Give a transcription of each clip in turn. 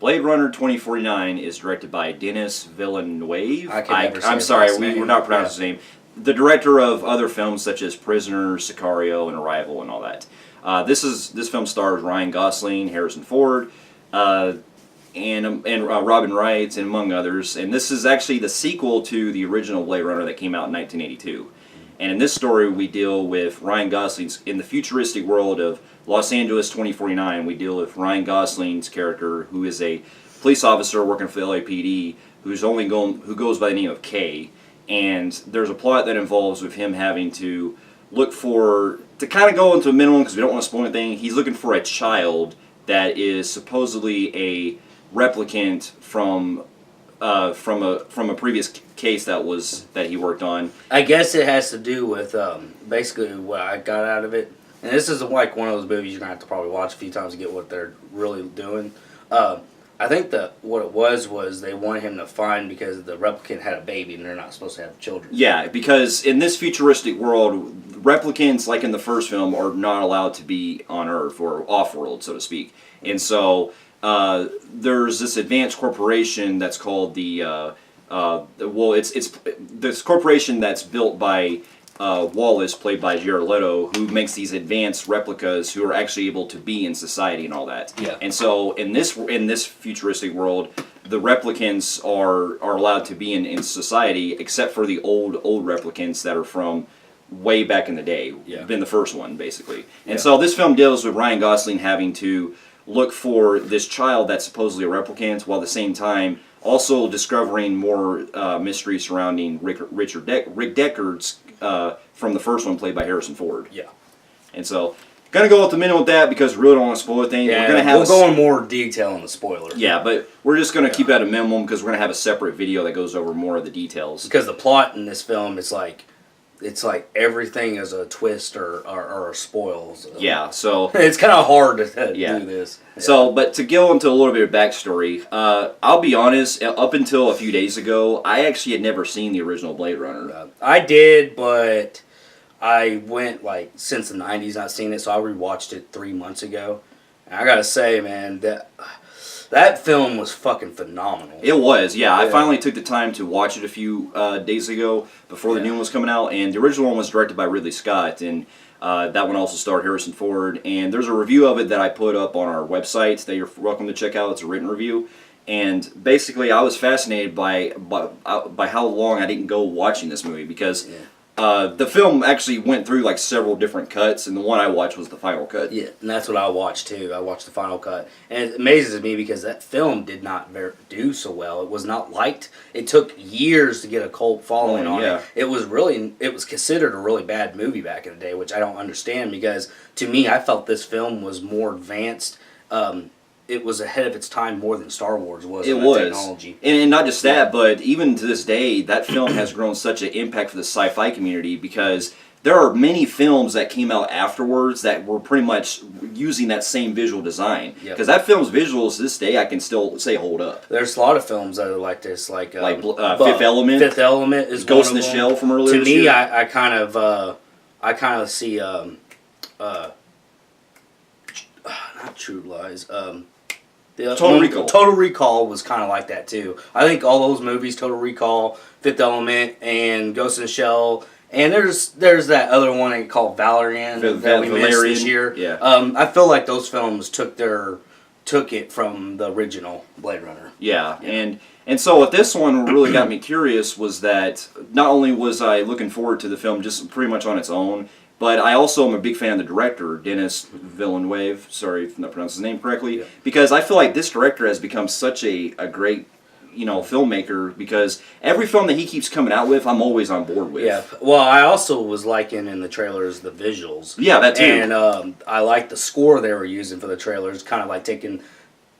Blade Runner 2049 is directed by Denis Villeneuve. I can never say I'm his sorry, last we name. were not pronouncing his name. The director of other films such as Prisoner, Sicario, and Arrival, and all that. This film stars Ryan Gosling, Harrison Ford, and Robin Wright, and among others. And this is actually the sequel to the original Blade Runner that came out in 1982. And in this story, we deal with Ryan Gosling's, in the futuristic world of Los Angeles 2049, we deal with Ryan Gosling's character, who is a police officer working for the LAPD, who goes by the name of K. And there's a plot that involves with him having to look for, to kind of go into a minimum because we don't want to spoil anything, he's looking for a child that is supposedly a replicant from a previous case that he worked on. I guess it has to do with basically what I got out of it. And this is like one of those movies you're going to have to probably watch a few times to get what they're really doing. I think that what it was they wanted him to find because the replicant had a baby and they're not supposed to have children. Yeah, because in this futuristic world, replicants, like in the first film, are not allowed to be on Earth or off-world, so to speak. And so there's this advanced corporation that's called it's this corporation that's built by Wallace, played by Jared Leto, who makes these advanced replicas who are actually able to be in society and all that. Yeah. And so in this futuristic world, the replicants are allowed to be in society, except for the old replicants that are from way back in the day. Yeah. Been the first one, basically. And so this film deals with Ryan Gosling having to look for this child that's supposedly a replicant, while at the same time also discovering more mystery surrounding Rick Deckard's from the first one, played by Harrison Ford. Yeah. And so, gonna go with the minimum with that because we really don't want to spoil anything. Yeah, we'll go in more detail in the spoiler. Yeah, but we're just gonna keep that a minimum because we're gonna have a separate video that goes over more of the details. Because the plot in this film is like, it's like everything is a twist or a spoil. So. Yeah, so it's kind of hard to do this. Yeah. So, but to go into a little bit of backstory, I'll be honest, up until a few days ago, I actually had never seen the original Blade Runner. I did, but I went like since the 90s not seen it, so I rewatched it 3 months ago. And I gotta say, man, that film was fucking phenomenal. It was, yeah. I finally took the time to watch it a few days ago before the new one was coming out, and the original one was directed by Ridley Scott, and that one also starred Harrison Ford. And there's a review of it that I put up on our website that you're welcome to check out. It's a written review, and basically I was fascinated by how long I didn't go watching this movie because. Yeah. The film actually went through like several different cuts, and the one I watched was the final cut. Yeah, and that's what I watched too. I watched the final cut, and it amazes me because that film did not do so well. It was not liked. It took years to get a cult following on it. It was considered a really bad movie back in the day, which I don't understand because to me, I felt this film was more advanced. It was ahead of its time more than Star Wars was. It was. Technology. And not just that, but even to this day, that film has grown such an impact for the sci-fi community because there are many films that came out afterwards that were pretty much using that same visual design. Because that film's visuals to this day, I can still say hold up. There's a lot of films that are like this, like Fifth Element. Fifth Element is Ghost in the Shell from earlier to this me, year. I kind of see not True Lies. Total Recall. Total Recall was kind of like that too. I think all those movies, Total Recall, Fifth Element, and Ghost in the Shell, and there's that other one called Valerian that we missed this year. Yeah. I feel like those films took it from the original Blade Runner. Yeah. And so with this one, what really got me curious was that not only was I looking forward to the film just pretty much on its own, but I also am a big fan of the director, Denis Villeneuve. Sorry if I'm not pronouncing his name correctly. Yeah. Because I feel like this director has become such a great, filmmaker because every film that he keeps coming out with, I'm always on board with. Yeah. Well, I also was liking in the trailers the visuals. Yeah, that too. And I liked the score they were using for the trailers, kind of like taking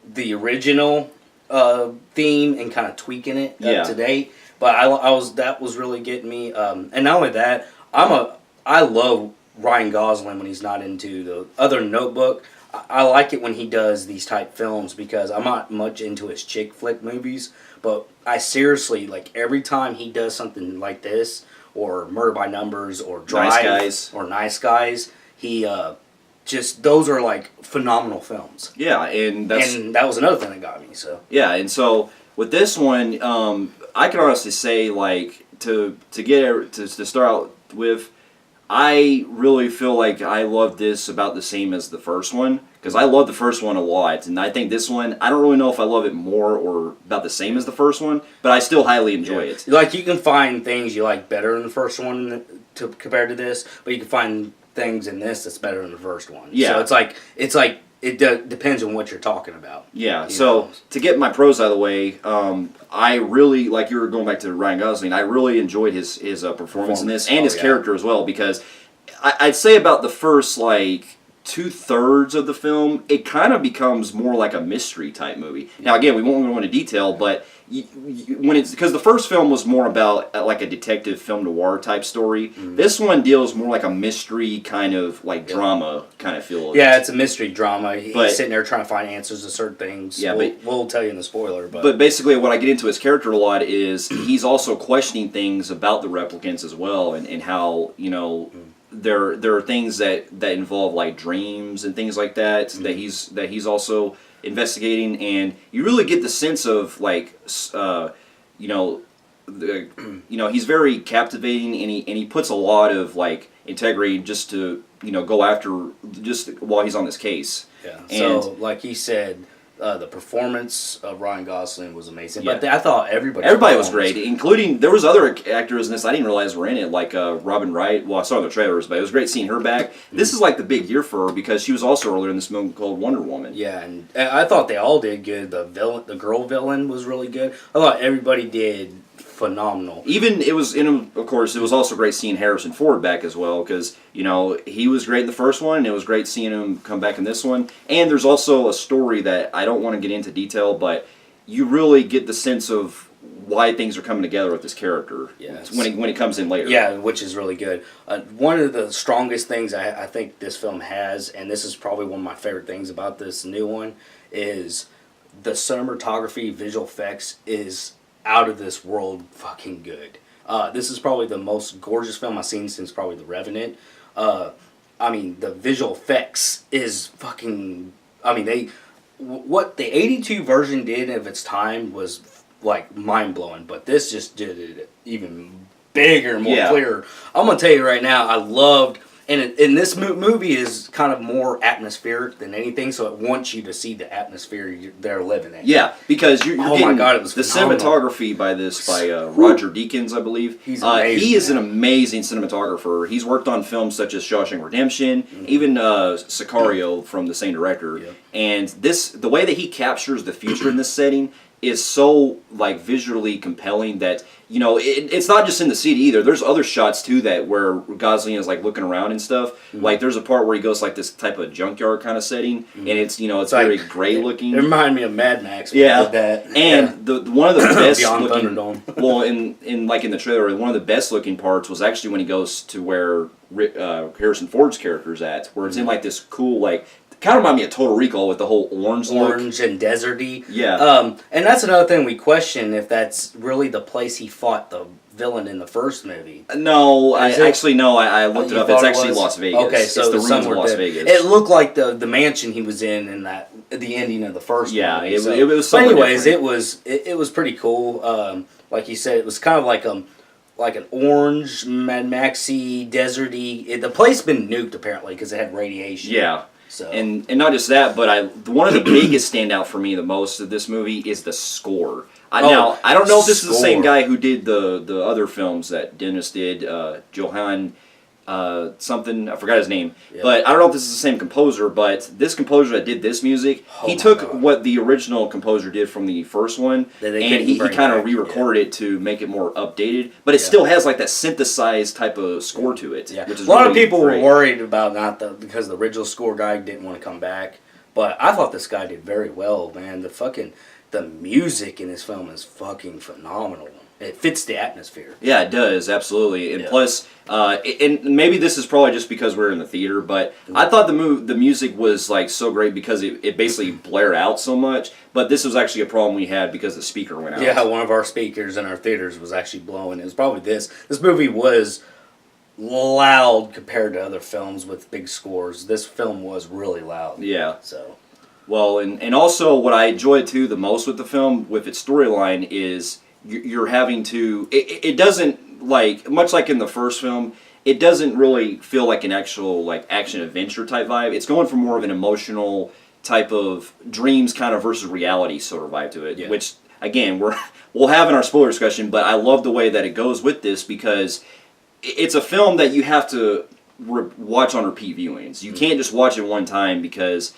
the original theme and kind of tweaking it up to date. But that was really getting me. And not only that, I love Ryan Gosling when he's not into the other Notebook. I like it when he does these type films because I'm not much into his chick flick movies, but I seriously, like every time he does something like this, or Murder by Numbers, or Drive, Nice Guys, or Nice Guys, he just those are like phenomenal films. Yeah, and that was another thing that got me. So yeah, and so with this one, I can honestly say like to start out with, I really feel like I love this about the same as the first one, because I love the first one a lot, and I think this one, I don't really know if I love it more or about the same as the first one, but I still highly enjoy it. Like, you can find things you like better in the first one compared to this, but you can find things in this that's better than the first one. Yeah. So it's like it depends on what you're talking about. Yeah, so to get my pros out of the way, I really, like you were going back to Ryan Gosling, I really enjoyed his performance in this, and his character as well, because I'd say about the first, like, 2/3 of the film, it kind of becomes more like a mystery type movie. Now, again, we won't go into detail, but when it's, because the first film was more about like a detective film noir type story. This one deals more like a mystery kind of like drama kind of feel. Yeah, it's a mystery drama. He's sitting there trying to find answers to certain things. Yeah, we'll tell you in the spoiler. But basically, what I get into his character a lot is he's also questioning things about the replicants as well, and how, you know. There are things that involve like dreams and things like that that he's also investigating, and you really get the sense of like he's very captivating, and he puts a lot of like integrity just to go after just while he's on this case. Yeah. And so like he said, the performance of Ryan Gosling was amazing, yeah. but I thought everybody was great, including there was other actors in this I didn't realize were in it, like Robin Wright. Well, I saw the trailers, but it was great seeing her back. This is like the big year for her because she was also earlier in this movie called Wonder Woman. Yeah, and I thought they all did good. The girl villain was really good. I thought everybody did phenomenal. Even of course, it was also great seeing Harrison Ford back as well, because he was great in the first one, and it was great seeing him come back in this one. And there's also a story that I don't want to get into detail, but you really get the sense of why things are coming together with this character. Yes. when it comes in later. Yeah, which is really good. One of the strongest things I think this film has, and this is probably one of my favorite things about this new one, is the cinematography, visual effects is out of this world fucking good. This is probably the most gorgeous film I've seen since probably The Revenant. I mean, the visual effects is fucking... I mean, what the 82 version did of its time was like mind-blowing, but this just did it even bigger and more clear. I'm going to tell you right now, I loved... And this movie is kind of more atmospheric than anything, so it wants you to see the atmosphere they're living in. Yeah, because you're oh getting my God, it was the phenomenal. Cinematography by Roger Deakins, I believe. He's amazing, he is an amazing cinematographer. He's worked on films such as Shawshank Redemption, even Sicario from the same director. Yep. And the way that he captures the future in this setting is so like visually compelling that it's not just in the city either. There's other shots too where Gosling is like looking around and stuff. Like there's a part where he goes like this type of junkyard kind of setting, and it's it's very like, gray looking. It reminded me of Mad Max. Yeah, that. And one of the best looking. Thunderdome. Well, in the trailer, one of the best looking parts was actually when he goes to where Harrison Ford's character's at, where it's in like this cool like. Kind of remind me of Total Recall with the whole orange look. And deserty. Yeah. And that's another thing we question, if that's really the place he fought the villain in the first movie. No, I looked it up. It's actually Las Vegas. Okay, so it's the ruins of Las Vegas. It looked like the mansion he was in that the ending of the first movie. Yeah, it was something anyways, different. it was pretty cool. Like you said, it was kind of like an orange, Mad Maxy, deserty. The place been nuked apparently because it had radiation. Yeah. So. And not just that, but one of the biggest standout for me the most of this movie is the score. Now, I don't know if this is the same guy who did the other films that Dennis did, Johann something, I forgot his name. Yeah. But I don't know if this is the same composer, but this composer that did this music, he took what the original composer did from the first one, and he kind of re-recorded it to make it more updated, but it still has like that synthesized type of score to it. Yeah. Which is a lot of people were worried about because the original score guy didn't want to come back, but I thought this guy did very well, man. The music in this film is fucking phenomenal. It fits the atmosphere. Yeah, it does, absolutely. And plus, and maybe this is probably just because we're in the theater, but I thought the music was like so great because it basically blared out so much. But this was actually a problem we had because the speaker went out. Yeah, one of our speakers in our theaters was actually blowing. It was probably this. This movie was loud compared to other films with big scores. This film was really loud. Yeah. So. Well, and also what I enjoyed too the most with the film, with its storyline, is you're having to. It doesn't, like, much like in the first film, it doesn't really feel like an actual, like, action adventure type vibe. It's going for more of an emotional type of dreams kind of versus reality sort of vibe to it, Yeah. which again we'll have in our spoiler discussion. But I love the way that it goes with this, because it's a film that you have to watch on repeat viewings. You can't just watch it one time, because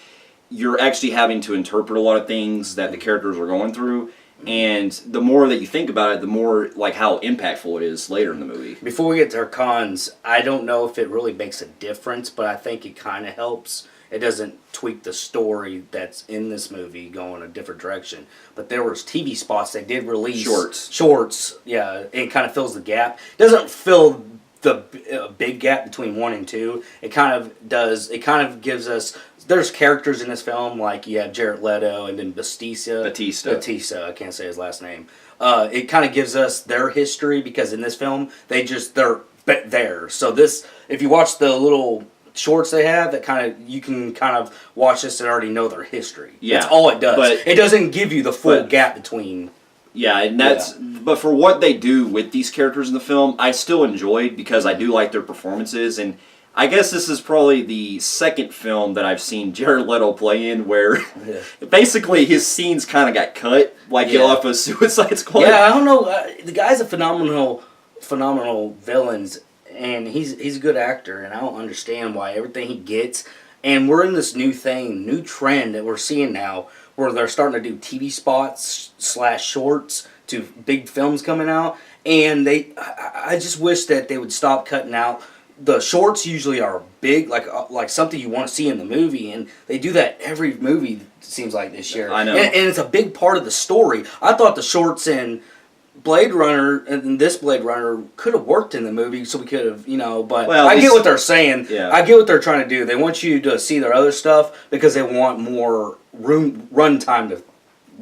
you're actually having to interpret a lot of things that the characters are going through. And the more that you think about it, the more, like, how impactful it is later in the movie. Before we get to our cons, I don't know if it really makes a difference, but I think it kind of helps. It doesn't tweak the story that's in this movie going a different direction. But there was TV spots they did release. Shorts, yeah. It kind of fills the gap. Doesn't fill the big gap between 1 and 2. It kind of does. It kind of gives us. There's characters in this film, like you have Jared Leto and then Batista. I can't say his last name. It kind of gives us their history, because in this film they're there. So this, if you watch the little shorts they have, that you can kind of watch this and already know their history. Yeah, that's all it does. But it doesn't give you the full gap between. Yeah, and that's. Yeah. But for what they do with these characters in the film, I still enjoyed, because I do like their performances. And I guess this is probably the second film that I've seen Jared Leto play in where basically his scenes kind of got cut, like off of Suicide Squad. Yeah, I don't know. The guy's a phenomenal villain, and he's a good actor, and I don't understand why everything he gets. And we're in this new trend that we're seeing now, where they're starting to do TV spots / shorts to big films coming out, and I just wish that they would stop cutting out. The shorts usually are big, like something you want to see in the movie, and they do that every movie, it seems like, this year. I know. And it's a big part of the story. I thought the shorts in Blade Runner and this Blade Runner could have worked in the movie, so we could have, but I get what they're saying. Yeah. I get what they're trying to do. They want you to see their other stuff because they want more run time to.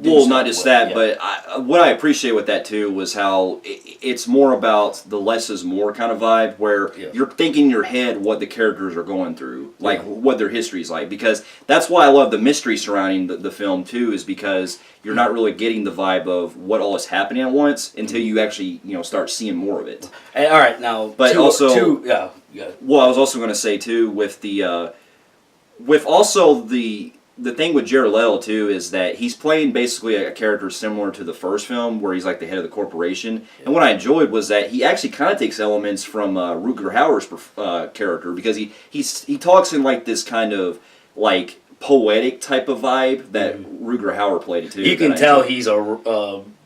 Well, not just that, but what I appreciate with that too was how it's more about the less is more kind of vibe, where you're thinking in your head what the characters are going through, like what their history is like. Because that's why I love the mystery surrounding the film too, is because you're not really getting the vibe of what all is happening at once until you actually start seeing more of it. And, all right, now, but Well, I was also going to say too with the the thing with Jared Leto too is that he's playing basically a character similar to the first film, where he's like the head of the corporation. Yeah. And what I enjoyed was that he actually kind of takes elements from Rutger Hauer's character, because he talks in like this kind of like poetic type of vibe that Rutger Hauer played it too. You can tell he's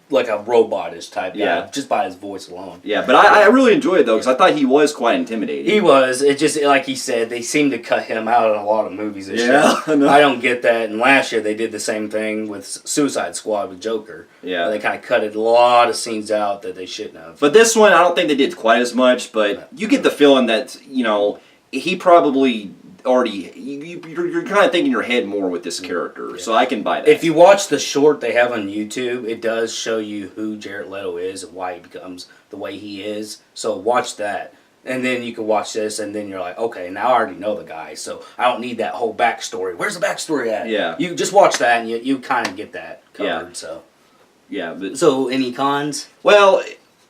like a robotish type guy, just by his voice alone. Yeah, but I really enjoyed it though, because I thought he was quite intimidating. He was. It just, like he said, they seem to cut him out in a lot of movies this year. I don't get that. And last year they did the same thing with Suicide Squad with Joker. Yeah. They kind of cut a lot of scenes out that they shouldn't have. But this one, I don't think they did quite as much, but you get the feeling that, he probably already, you're kind of thinking in your head more with this character, so I can buy that. If you watch the short they have on YouTube, it does show you who Jared Leto is and why he becomes the way he is. So watch that, and then you can watch this, and then you're like, okay, now I already know the guy, so I don't need that whole backstory. Where's the backstory at? Yeah. You just watch that, and you kind of get that covered. Yeah. So. Yeah. But, so any cons? Well,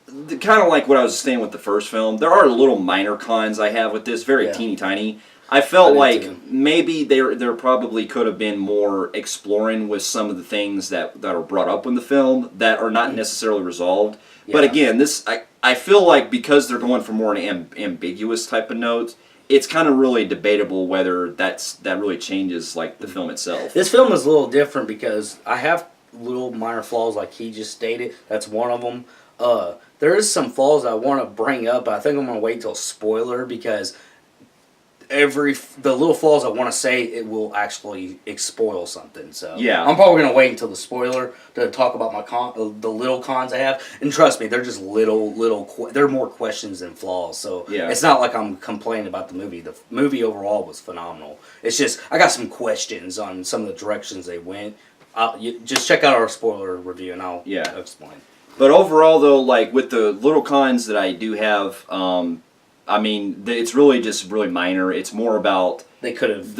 kind of like what I was saying with the first film, there are little minor cons I have with this, very teeny tiny. I felt like maybe there probably could have been more exploring with some of the things that are brought up in the film that are not necessarily resolved. Yeah. But again, I feel like because they're going for more an ambiguous type of note, it's kind of really debatable whether that really changes like the film itself. This film is a little different because I have little minor flaws like he just stated. That's one of them. There is some flaws I want to bring up, but I think I'm going to wait till spoiler, because the little flaws I want to say, it will actually spoil something. So yeah, I'm probably gonna wait until the spoiler to talk about the little cons I have. And trust me, they're just little. They're more questions than flaws. So it's not like I'm complaining about the movie. The movie overall was phenomenal. It's just I got some questions on some of the directions they went. Just check out our spoiler review and I'll explain. But overall, though, like with the little cons that I do have. I mean, it's really just really minor. It's more about They could have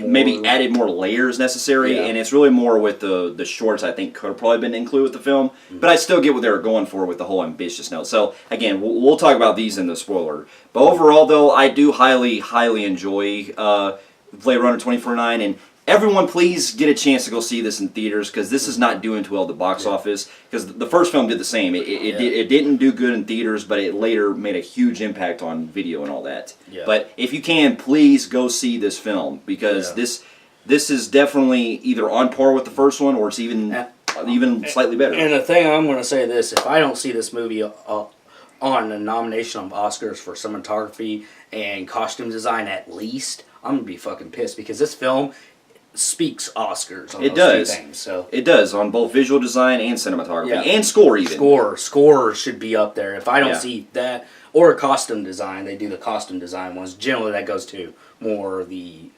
maybe added more layers necessary, and it's really more with the shorts. I think could have probably been included with the film, but I still get what they were going for with the whole ambitious note. So again, we'll talk about these in the spoiler. But overall, though, I do highly enjoy Blade Runner 2049, and everyone, please get a chance to go see this in theaters because this is not doing too well at the box office. Because the first film did the same. It didn't do good in theaters, but it later made a huge impact on video and all that. Yeah. But if you can, please go see this film because this is definitely either on par with the first one or it's even slightly better. And the thing I'm going to say this: if I don't see this movie on a nomination of Oscars for cinematography and costume design, at least I'm gonna be fucking pissed because this film speaks Oscars on those two things. So it does on both visual design and cinematography and score even. Score should be up there. If I don't see that or costume design, they do the costume design ones. Generally, that goes to more the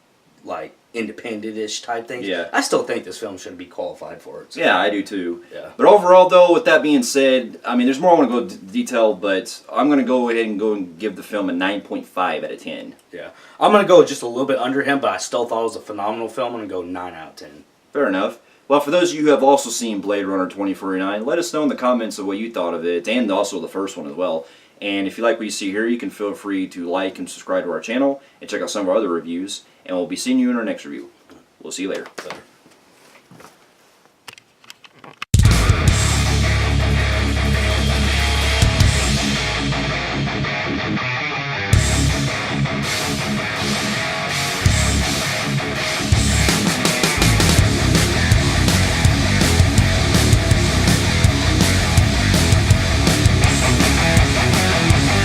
like independent-ish type things. Yeah. I still think this film should be qualified for it. So. Yeah, I do too. Yeah. But overall, though, with that being said, I mean, there's more I want to go into detail, but I'm going to go ahead and give the film a 9.5 out of 10. Yeah. I'm going to go just a little bit under him, but I still thought it was a phenomenal film. I'm going to go 9 out of 10. Fair enough. Well, for those of you who have also seen Blade Runner 2049, let us know in the comments of what you thought of it, and also the first one as well. And if you like what you see here, you can feel free to like and subscribe to our channel, and check out some of our other reviews, and we'll be seeing you in our next review. We'll see you later.